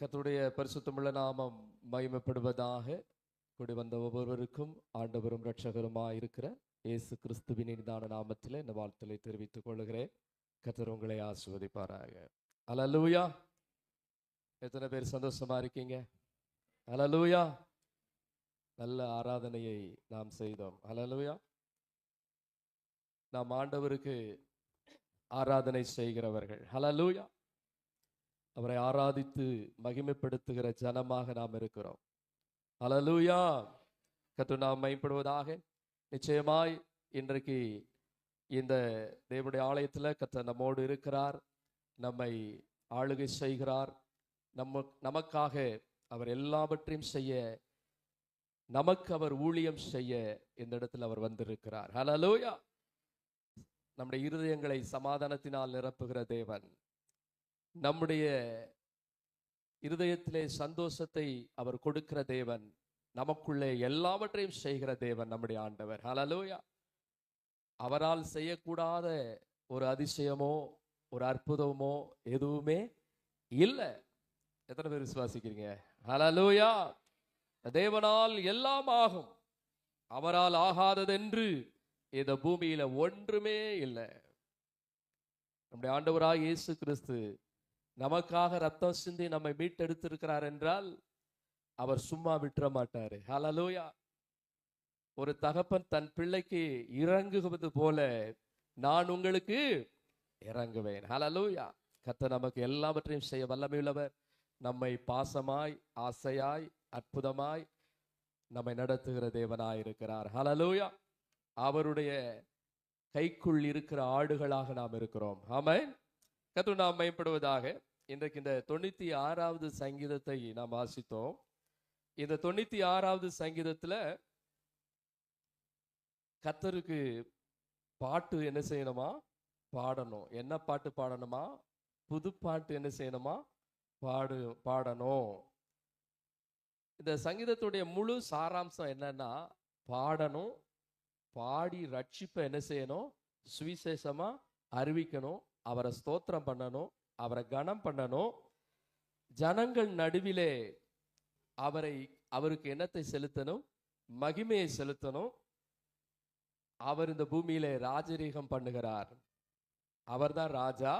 கர்த்தருடைய பரிசுத்தமுள்ள நாமம் மகிமைப்படுவதாக. கூடி வந்த ஒவ்வொருவருக்கும் ஆண்டவரும் இரட்சகருமாய் இருக்கிற இயேசு கிறிஸ்துவின் இனிதான நாமத்தில் இந்த வாழ்த்தலை தெரிவித்துக் கொள்கிறேன். கர்த்தர் உங்களை ஆசீர்வதிப்பாராக. அல்லேலூயா. எத்தனை பேர் சந்தோஷமா இருக்கீங்க? அல்லேலூயா. நல்ல ஆராதனையை நாம் செய்தோம். அல்லேலூயா. நாம் ஆண்டவருக்கு ஆராதனை செய்கிறவர்கள். அல்லேலூயா. அவரை ஆராதித்து மகிமைப்படுத்துகிற ஜனமாக நாம் இருக்கிறோம். அல்லேலூயா. கர்த்தர் நாம் மகிமைப்படுவதாக. நிச்சயமாய் இன்றைக்கு இந்த தேவனுடைய ஆலயத்தில் கர்த்தர் நம்மோடு இருக்கிறார், நம்மை ஆளுகை செய்கிறார். நமக்காக அவர் எல்லாவற்றையும் செய்ய, நமக்கு அவர் ஊழியம் செய்ய இந்த இடத்தில் அவர் வந்திருக்கிறார். அல்லேலூயா. நம்முடைய இருதயங்களை சமாதானத்தினால் நிரப்புகிற தேவன், நம்முடைய இருதயத்திலே சந்தோஷத்தை அவர் கொடுக்கிற தேவன், நமக்குள்ளே எல்லாவற்றையும் செய்கிற தேவன் நம்முடைய ஆண்டவர். ஹல்லேலூயா. அவரால் செய்யக்கூடாத ஒரு அதிசயமோ ஒரு அற்புதமோ எதுவுமே இல்லை. எத்தனை பேர் விசுவாசிக்கிறீங்க? ஹல்லேலூயா. தேவனால் எல்லாம் ஆகும், அவரால் ஆகாததென்று இந்த பூமியில ஒன்றுமே இல்லை. நம்முடைய ஆண்டவராக இயேசு கிறிஸ்து நமக்காக ரத்தம் சிந்தி நம்மை மீட்டெடுத்திருக்கிறார் என்றால் அவர் சும்மா விட்டுற மாட்டாரு. ஹல்லேலூயா. ஒரு தகப்பன் தன் பிள்ளைக்கு இறங்குவது போல நான் உங்களுக்கு இறங்குவேன். ஹல்லேலூயா. கர்த்தர் நமக்கு எல்லாவற்றையும் செய்ய வல்லமையுள்ளவர். நம்மை பாசமாய் ஆசையாய் அற்புதமாய் நம்மை நடத்துகிற தேவனாய் இருக்கிறார். ஹல்லேலூயா. அவருடைய கைக்குள் இருக்கிற ஆடுகளாக நாம் இருக்கிறோம். ஆமென். கர்த்தர் நாம் மகிமைப்படுவதாக. இன்றைக்கு இந்த 96வது சங்கீதத்தை நாம் வாசித்தோம். இந்த 96வது சங்கீதத்துல கர்த்தருக்கு பாட்டு என்ன செய்யணுமா? பாடணும். என்ன பாட்டு பாடணுமா? புது பாட்டு என்ன செய்யணுமா? பாடணும். இந்த சங்கீதத்துடைய முழு சாராம்சம் என்னன்னா, பாடணும், பாடி ரட்சிப்பை என்ன செய்யணும்? சுவிசேஷமா அறிவிக்கணும், அவரை ஸ்தோத்திரம் பண்ணணும், அவரை கனம் பண்ணணும், ஜனங்கள் நடுவிலே அவருக்கு என்னத்தை செலுத்தணும்? மகிமையை செலுத்தணும். அவர் இந்த பூமியிலே ராஜரீகம் பண்ணுகிறார். அவர்தான் ராஜா.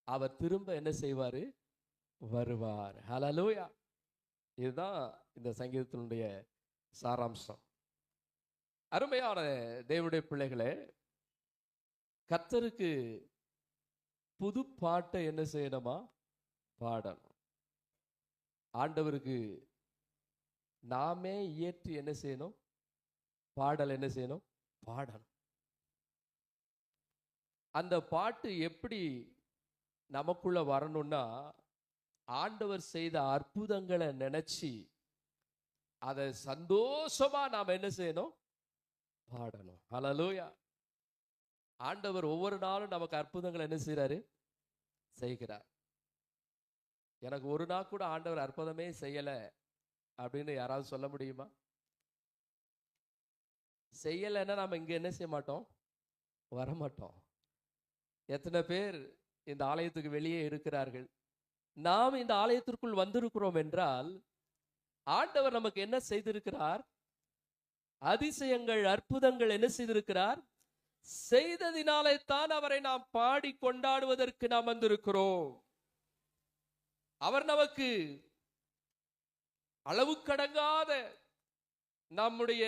அவர் திரும்ப என்ன செய்வாரு? வருவார். ஹல்லேலூயா. இதுதான் இந்த சங்கீதத்தினுடைய சாராம்சம். அருமையான தேவனுடைய பிள்ளைகளே, கர்த்தருக்கு புது பாட்டை என்ன செய்யணுமா? பாடணும். ஆண்டவருக்கு நாமே இயற்றி என்ன செய்யணும்? பாடல் என்ன செய்யணும்? பாடணும். அந்த பாட்டு எப்படி நமக்குள்ள வரணும்னா, ஆண்டவர் செய்த அற்புதங்களை நினைச்சு அதை சந்தோஷமா நாம் என்ன செய்யணும்? பாடணும். ஹல்லேலூயா. ஆண்டவர் ஒவ்வொரு நாளும் நமக்கு அற்புதங்கள் என்ன செய்யறாரு? செய்கிறார். எனக்கு ஒரு நாள் கூட ஆண்டவர் அற்புதமே செய்யல அப்படின்னு யாராவது சொல்ல முடியுமா? செய்யலைன்னா நாம இங்க என்ன செய்ய மாட்டோம்? வரமாட்டோம். எத்தனை பேர் இந்த ஆலயத்துக்கு வெளியே இருக்கிறார்கள்? நாம் இந்த ஆலயத்திற்குள் வந்திருக்கிறோம் என்றால் ஆண்டவர் நமக்கு என்ன செய்திருக்கிறார்? அதிசயங்கள் அற்புதங்கள் என்ன செய்திருக்கிறார்? செய்ததினாலே தான் அவரை நாம் பாடி கொண்டாடுவதற்கு நாம் வந்திருக்கிறோம். அவர் நமக்கு அளவுக்கடங்காத, நம்முடைய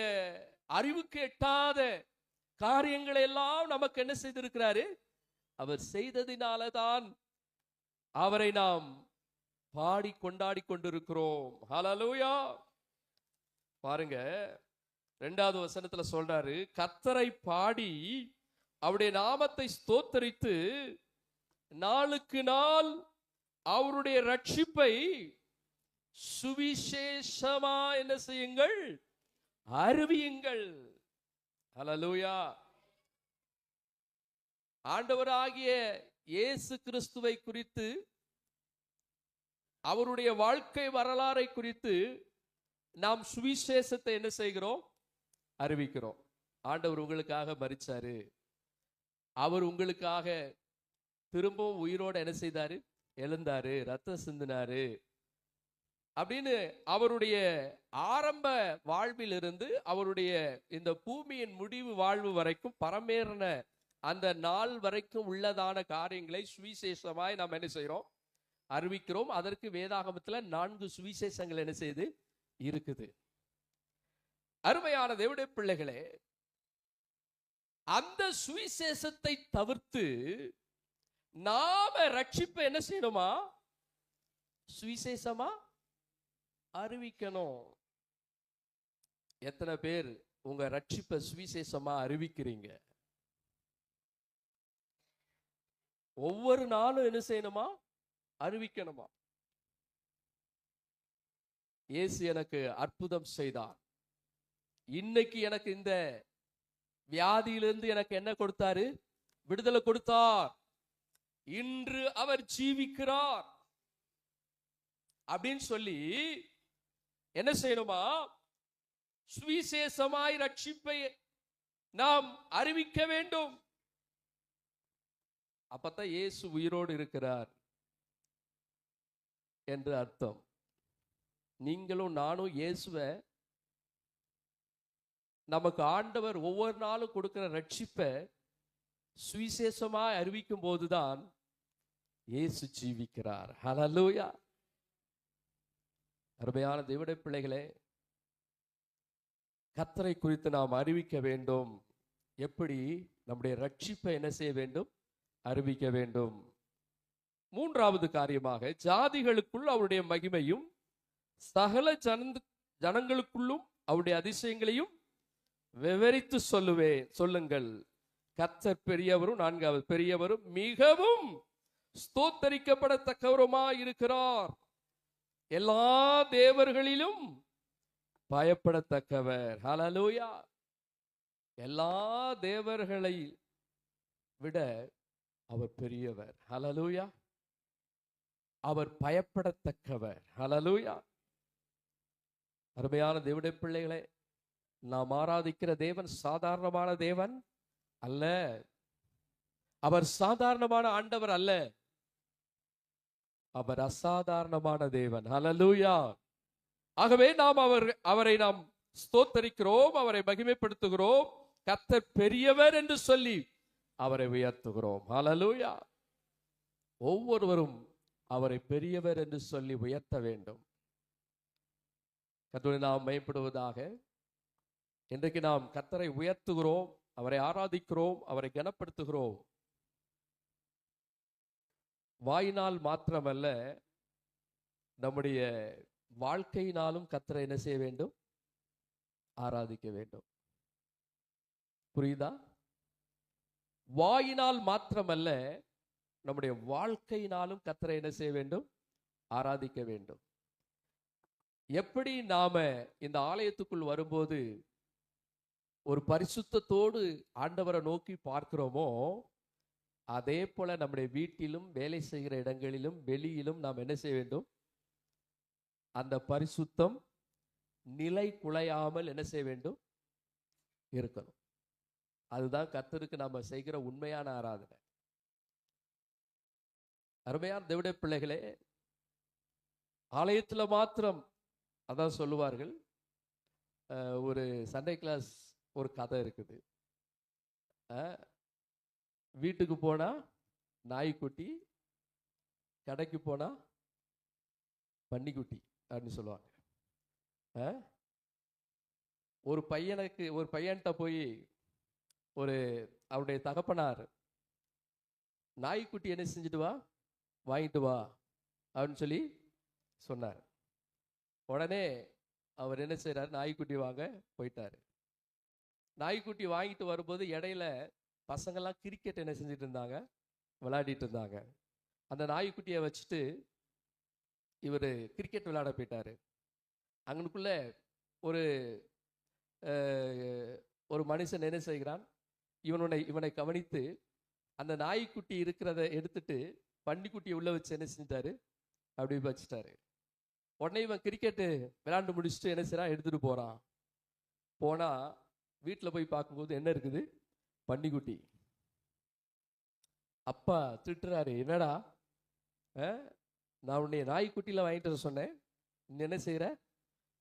அறிவுக்கு எட்டாத காரியங்களை எல்லாம் நமக்கு என்ன செய்திருக்கிறாரு? அவர் செய்ததினால தான் அவரை நாம் பாடி கொண்டாடி கொண்டிருக்கிறோம். ஹல்லேலூயா. பாருங்க, 2வது வசனத்துல சொல்றாரு, கர்த்தரை பாடி அவருடைய நாமத்தை ஸ்தோத்தரித்து நாளுக்கு நாள் அவருடைய ரட்சிப்பை சுவிசேஷமா என்ன செய்யுங்கள்? அறிவியுங்கள். ஹல்லேலூயா. ஆண்டவராகிய இயேசு கிறிஸ்துவை குறித்து, அவருடைய வாழ்க்கை வரலாறை குறித்து நாம் சுவிசேஷத்தை என்ன செய்கிறோம்? அறிவிக்கிறோம். ஆண்டவர் உங்களுக்காக மரிச்சாரு, அவர் உங்களுக்காக திரும்பவும் உயிரோடு என்ன செய்தாரு? எழுந்தாரு, ரத்தம் சிந்தினாரு அப்படின்னு அவருடைய ஆரம்ப வாழ்விலிருந்து அவருடைய இந்த பூமியின் முடிவு வாழ்வு வரைக்கும் பரமேறின அந்த நாள் வரைக்கும் உள்ளதான காரியங்களை சுவிசேஷமாய் நாம் என்ன செய்யறோம்? அறிவிக்கிறோம். அதற்கு வேதாகமத்தில் 4 சுவிசேஷங்கள் என்ன செய்யுது? இருக்குது. அருமையான தேவனுடைய பிள்ளைகளே, அந்த சுவிசேஷத்தை தவிர்த்து நாம ரட்சிப்பை என்ன செய்யணுமா? சுவிசேஷமா அறிவிக்கணும். எத்தனை பேர் உங்க ரட்சிப்பை சுவிசேஷமா அறிவிக்கிறீங்க? ஒவ்வொரு நாளும் என்ன செய்யணுமா? அறிவிக்கணுமா? இயேசு எனக்கு அற்புதம் செய்தார், இன்னைக்கு எனக்கு இந்த வியாதியிலிருந்து எனக்கு என்ன கொடுத்தாரு? விடுதலை கொடுத்தார், இன்று அவர் ஜீவிக்கிறார் அப்படின்னு சொல்லி என்ன செய்யணுமா? சுவிசேஷமாய் ரட்சிப்பை நாம் அறிவிக்க வேண்டும். அப்பதான் இயேசு உயிரோடு இருக்கிறார் என்று அர்த்தம். நீங்களும் நானும் இயேசுவை நமக்கு ஆண்டவர் ஒவ்வொரு நாளும் கொடுக்கிற ரட்சிப்பை சுவிசேஷமாய் அறிவிக்கும் போதுதான் இயேசு ஜீவிக்கிறார். ஹல்லேலூயா. அருமையான தேவனுடைய பிள்ளைகளே, கர்த்தரை குறித்து நாம் அறிவிக்க வேண்டும். எப்படி? நம்முடைய ரட்சிப்பை என்ன செய்ய வேண்டும்? அறிவிக்க வேண்டும். மூன்றாவது காரியமாக, ஜாதிகளுக்குள் அவருடைய மகிமையும் சகல ஜனங்களுக்குள்ளும் அவருடைய அதிசயங்களையும் விவரித்து சொல்லுங்கள். கர்த்தர் பெரியவரும், நான்காவது பெரியவரும் மிகவும் ஸ்தோத்தரிக்கப்படத்தக்கவருமாய் இருக்கிறார், எல்லா தேவர்களிலும் பயப்படத்தக்கவர். ஹல்லேலூயா. எல்லா தேவர்களை விட அவர் பெரியவர். ஹல்லேலூயா. அவர் பயப்படத்தக்கவர். ஹல்லேலூயா. அருமையான தேவனுடைய பிள்ளைகளே, நாம் ஆராதிக்கிற தேவன் சாதாரணமான தேவன் அல்ல. அவர் சாதாரணமான ஆண்டவர் அல்ல. அவர் அசாதாரணமான தேவன். ஹல்லேலூயா. ஆகவே நாம் அவரை நாம் ஸ்தோத்தரிக்கிறோம், அவரை மகிமைப்படுத்துகிறோம். கர்த்தர் பெரியவர் என்று சொல்லி அவரை உயர்த்துகிறோம். ஹல்லேலூயா. ஒவ்வொருவரும் அவரை பெரியவர் என்று சொல்லி உயர்த்த வேண்டும். கர்த்தரை நாம் மேம்படுவதாக. இன்றைக்கு நாம் கர்த்தரை உயர்த்துகிறோம், அவரை ஆராதிக்கிறோம், அவரை கனப்படுத்துகிறோம். வாயினால் மாத்திரமல்ல, நம்முடைய வாழ்க்கையினாலும் கர்த்தரை என்ன செய்ய வேண்டும்? ஆராதிக்க வேண்டும். புரியுதா? வாயினால் மாத்திரமல்ல, நம்முடைய வாழ்க்கையினாலும் கர்த்தரை என்ன செய்ய வேண்டும்? ஆராதிக்க வேண்டும். எப்படி நாம இந்த ஆலயத்துக்குள் வரும்போது ஒரு பரிசுத்தத்தோடு ஆண்டவரை நோக்கி பார்க்கிறோமோ, அதே போல நம்முடைய வீட்டிலும் வேலை செய்கிற இடங்களிலும் வெளியிலும் நாம் என்ன செய்ய வேண்டும்? அந்த பரிசுத்தம் நிலை குலையாமல் என்ன செய்ய வேண்டும்? இருக்கணும். அதுதான் கர்த்தருக்கு நாம செய்கிற உண்மையான ஆராதனை. அருமையான தேவனுடைய பிள்ளைகளே, ஆலயத்துல மாத்திரம் அதான் சொல்லுவார்கள். ஒரு சண்டே கிளாஸ் ஒரு கதை இருக்குது. வீட்டுக்கு போனா நாய்க்குட்டி, கடைக்கு போனா பன்னிக்குட்டி அப்படின்னு சொல்லுவாங்க. ஒரு பையன்கிட்ட போய் அவருடைய தகப்பனார் நாய்க்குட்டி என்ன செஞ்சுட்டு வா, வாங்கிட்டு வா அப்படின்னு சொல்லி சொன்னார். உடனே அவர் என்ன செய்யறாரு? நாய்க்குட்டி வாங்க போயிட்டாரு. நாய்க்குட்டி வாங்கிட்டு வரும்போது இடையில பசங்கள்லாம் கிரிக்கெட் என்ன செஞ்சுட்டு இருந்தாங்க? விளையாடிட்டு இருந்தாங்க. அந்த நாய்க்குட்டியை வச்சுட்டு இவர் கிரிக்கெட் விளையாட போயிட்டாரு. அங்கனுக்குள்ள ஒரு மனுஷன் என்ன செய்கிறான்? இவனை கவனித்து அந்த நாய்க்குட்டி இருக்கிறத எடுத்துட்டு பன்னிக்குட்டியை உள்ள வச்சு என்ன செஞ்சிட்டாரு? அப்படி வச்சுட்டாரு. உடனே இவன் கிரிக்கெட்டு விளையாண்டு முடிச்சுட்டு என்ன செய்யறான்? எடுத்துட்டு போறான். போனா வீட்டில் போய் பார்க்கும்போது என்ன இருக்குது? பன்னிக்குட்டி. அப்பா திட்டுறாரு, என்னடா நான் உன்னை நாய்க்குட்டியில் வாங்கிட்டு வர சொன்னேன், நீ என்ன செய்கிற?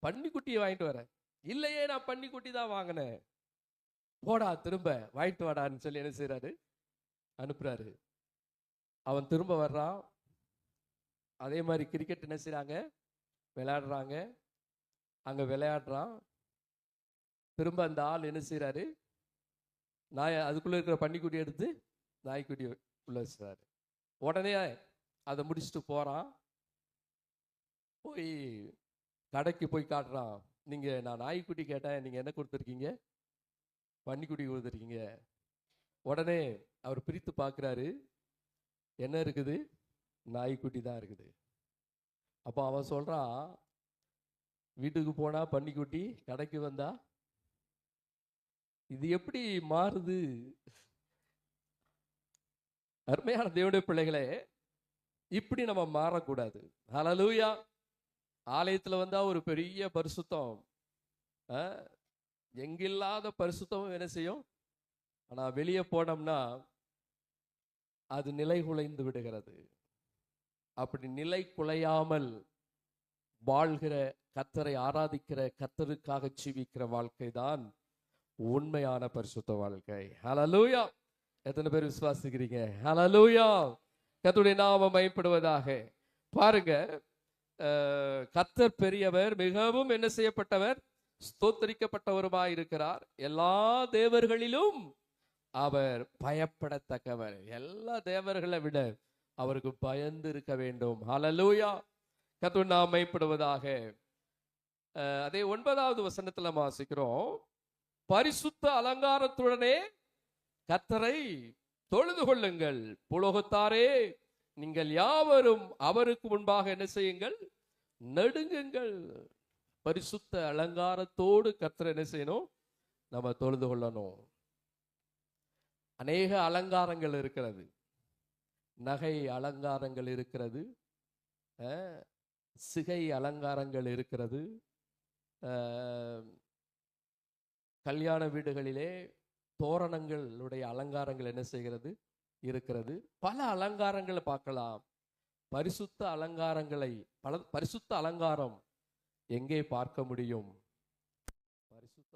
பன்னிக்குட்டியை வாங்கிட்டு வர. இல்லையே, நான் பன்னிக்குட்டி தான் வாங்கினேன். போடா திரும்ப வாங்கிட்டு வாடான்னு சொல்லி என்ன செய்கிறாரு? அனுப்புகிறாரு. அவன் திரும்ப வர்றான். அதே மாதிரி கிரிக்கெட் என்ன செய்கிறாங்க? விளையாடுறாங்க. அங்கே விளையாடுறான். திரும்ப அந்த ஆள் என்ன செய்கிறாரு? அதுக்குள்ளே இருக்கிற பன்னிக்குட்டி எடுத்து நாய்க்குட்டி உள்ள வச்சுறாரு. உடனே அதை முடிச்சுட்டு போகிறான். போய் கடைக்கு போய் காட்டுறான். நான் நாய்க்குட்டி கேட்டேன், நீங்கள் என்ன கொடுத்துருக்கீங்க? பன்னிக்குட்டி கொடுத்துருக்கீங்க. உடனே அவர் பிரித்து பார்க்குறாரு. என்ன இருக்குது? நாய்க்குட்டி தான் இருக்குது. அப்போ அவன் சொல்கிறான், வீட்டுக்கு போனா பன்னிக்குட்டி, கடைக்கு வந்தா இது எப்படி மாறுது? அருமையான தேவனுடைய பிள்ளைகளே, இப்படி நம்ம மாறக்கூடாது. ஹல்லேலூயா. ஆலயத்தில் வந்தா ஒரு பெரிய பரிசுத்தம், எங்கில்லாத பரிசுத்தமும் என்ன செய்யும்? ஆனால் வெளியே போனோம்னா அது நிலை குலைந்து விடுகிறது. அப்படி நிலை குலையாமல் வாழ்கிற, கர்த்தரை ஆராதிக்கிற, கர்த்தருக்காக ஜீவிக்கிற வாழ்க்கை தான் உண்மையான பரிசுத்த வாழ்க்கை. ஹல்லேலூயா. எத்தனை பேர் விசுவாசிக்கிறீங்க? ஹல்லேலூயா. கர்த்தருடைய நாமம் மகிமைப்படுவதாக. பாருங்க, கர்த்தர் பெரியவர், மிகவும் என்ன செய்யப்பட்டவர்? ஸ்தோத்தரிக்கப்பட்டவருமாய் இருக்கிறார். எல்லா தேவர்களிலும் அவர் பயப்படத்தக்கவர். எல்லா தேவர்களை விட அவருக்கு பயந்து இருக்க வேண்டும். ஹல்லேலூயா. கர்த்தருடைய நாமம் மகிமைப்படுவதாக. அதே 9வது வசனத்துல வாசிக்கிறோம், பரிசுத்த அலங்காரத்துடனே கர்த்தரை தொழுது கொள்ளுங்கள், புலோகத்தாரே நீங்கள் யாவரும் அவருக்கு முன்பாக என்ன செய்யுங்கள்? நடுங்குங்கள். பரிசுத்த அலங்காரத்தோடு கர்த்தரை என்ன செய்யணும்? நம்ம தொழுது கொள்ளணும். அநேக அலங்காரங்கள் இருக்கிறது. நகை அலங்காரங்கள் இருக்கிறது, சிகை அலங்காரங்கள் இருக்கிறது. கல்யாண வீடுகளிலே தோரணங்களுடைய அலங்காரங்கள் என்ன செய்கிறது? இருக்கிறது. பல அலங்காரங்களை பார்க்கலாம். பரிசுத்த அலங்காரங்களை, பரிசுத்த அலங்காரம் எங்கே பார்க்க முடியும்? பரிசுத்த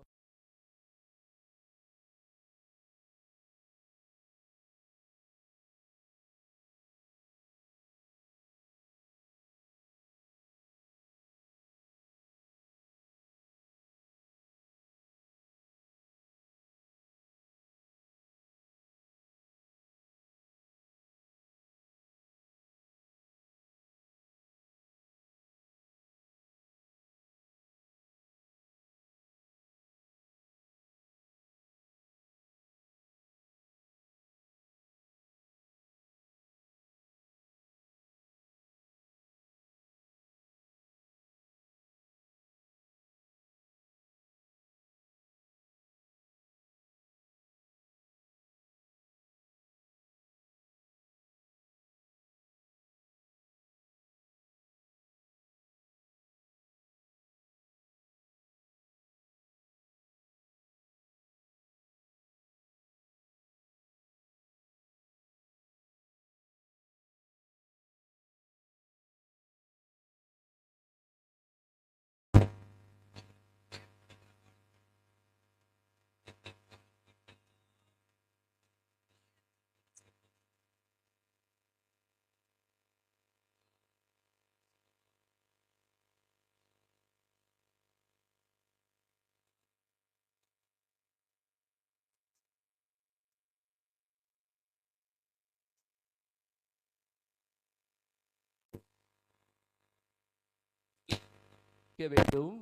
வேண்டும்,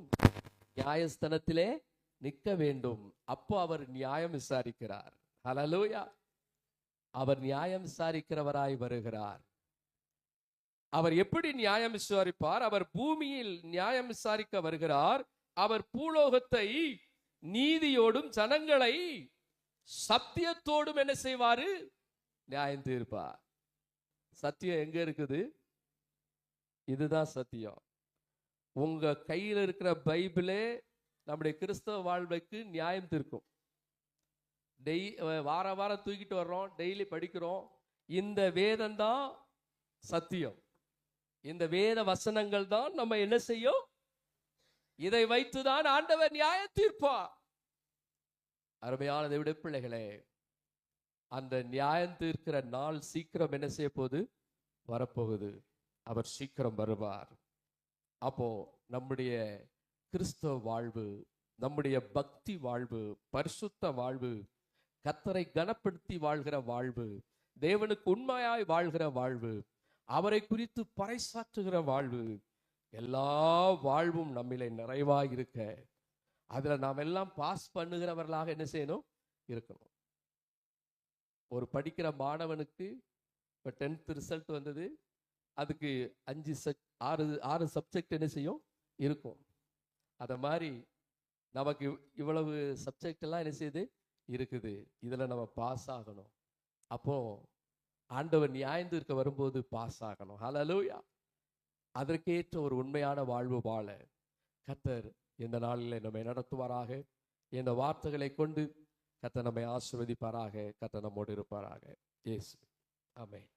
நியாயஸ்தலத்திலே நிற்க வேண்டும். அப்போ அவர் நியாயம் விசாரிக்கிறார். ஹல்லேலூயா. அவர் நியாயம் விசாரிக்கிறவராய் வருகிறார். அவர் எப்படி நியாயம் விசாரிப்பார்? அவர் பூமியில் நியாயம் விசாரிக்க வருகிறார். அவர் பூலோகத்தை நீதியோடும் ஜனங்களை சத்தியத்தோடும் என்ன செய்வாரு? நியாயம் தீர்ப்பார். சத்தியம் எங்க இருக்குது? இதுதான் சத்தியம். உங்க கையில் இருக்கிற பைபிளே நம்முடைய கிறிஸ்தவ வாழ்வுக்கு நியாயம் தீர்க்கும். வார வாரம் தூக்கிட்டு வர்றோம், டெய்லி படிக்கிறோம். இந்த வேதம் தான் சத்தியம். இந்த வேத வசனங்கள் தான் நம்ம என்ன செய்யும்? இதை வைத்துதான் ஆண்டவர் நியாயம் தீர்ப்பார். அருமையான தேவனுடைய பிள்ளைகளே, அந்த நியாயம் தீர்க்கிற நாள் சீக்கிரம் என்ன செய்ய போகுது? வரப்போகுது. அவர் சீக்கிரம் வருவார். அப்போ நம்முடைய கிறிஸ்தவ வாழ்வு, நம்முடைய பக்தி வாழ்வு, பரிசுத்த வாழ்வு, கர்த்தரை கனப்படுத்தி வாழ்கிற வாழ்வு, தேவனுக்கு உண்மையாய் வாழ்கிற வாழ்வு, அவரை குறித்து பறைசாற்றுகிற வாழ்வு, எல்லா வாழ்வும் நம்மிலே நிறைவாய் இருக்க, அதுல நாம் எல்லாம் பாஸ் பண்ணுகிறவர்களாக என்ன செய்யணும்? இருக்கணும். ஒரு படிக்கிற மாணவனுக்கு இப்போ 10th ரிசல்ட் வந்தது, அதுக்கு 6 சப்ஜெக்ட் என்ன செய்யும்? இருக்கும். அதை மாதிரி நமக்கு இவ்வளவு சப்ஜெக்ட் எல்லாம் என்ன செய்யுது? இருக்குது. இதுல நம்ம பாஸ் ஆகணும். அப்போ ஆண்டவர் நியாயம் தீர்க்க வரும்போது பாஸ் ஆகணும். ஹல்லேலூயா. அதற்கேற்ற ஒரு உண்மையான வாழ்வு வாழ கர்த்தர் இந்த நாளில் நம்மை நடத்துவாராக. இந்த வார்த்தைகளை கொண்டு கர்த்தர் நம்மை ஆசீர்வதிப்பாராக. கர்த்தர் நம்மோடு இருப்பாராக. இயேசு. ஆமென்.